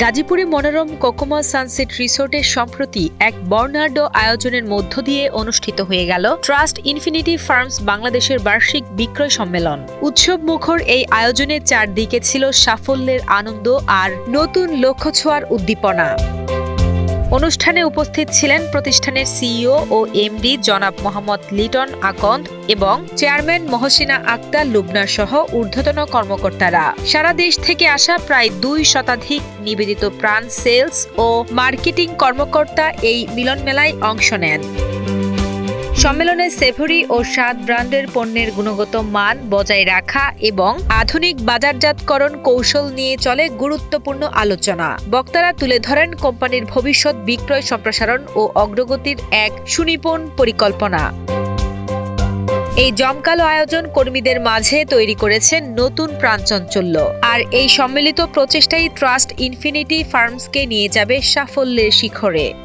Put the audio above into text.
গাজীপুরে মনোরম কোকোমা সানসেট রিসোর্টের সম্প্রতি এক বর্ণাঢ্য আয়োজনের মধ্য দিয়ে অনুষ্ঠিত হয়ে গেল ট্রাস্ট ইনফিনিটি ফার্মস বাংলাদেশের বার্ষিক বিক্রয় সম্মেলন। উৎসব মুখর এই আয়োজনের চারদিকে ছিল সাফল্যের আনন্দ আর নতুন লক্ষ্য ছোঁয়ার উদ্দীপনা। অনুষ্ঠানে উপস্থিত ছিলেন প্রতিষ্ঠানের সিইও ও এমডি জনাব মোহাম্মদ লিটন আকন্দ এবং চেয়ারম্যান মহসিনা আক্তার লুবনা সহ ঊর্ধ্বতন কর্মকর্তারা। সারা দেশ থেকে আসা প্রায় 2 শতাধিক নিবেদিত প্রাণ সেলস ও মার্কেটিং কর্মকর্তা এই মিলন মেলায় অংশ নেন। সম্মেলনে সেভরি ও স্বাদ ব্র্যান্ডের পণ্যের গুণগত মান বজায় রাখা এবং আধুনিক বাজারজাতকরণ কৌশল নিয়ে চলে গুরুত্বপূর্ণ আলোচনা। বক্তারা তুলে ধরেন কোম্পানির ভবিষ্যৎ বিক্রয় সম্প্রসারণ ও অগ্রগতির এক সুনিপুণ পরিকল্পনা। এই জমকালো আয়োজন কর্মীদের মাঝে তৈরি করেছে নতুন প্রাণচাঞ্চল্য। আর এই সম্মিলিত প্রচেষ্টাই ট্রাস্ট ইনফিনিটি ফার্মসকে নিয়ে যাবে সাফল্যের শিখরে।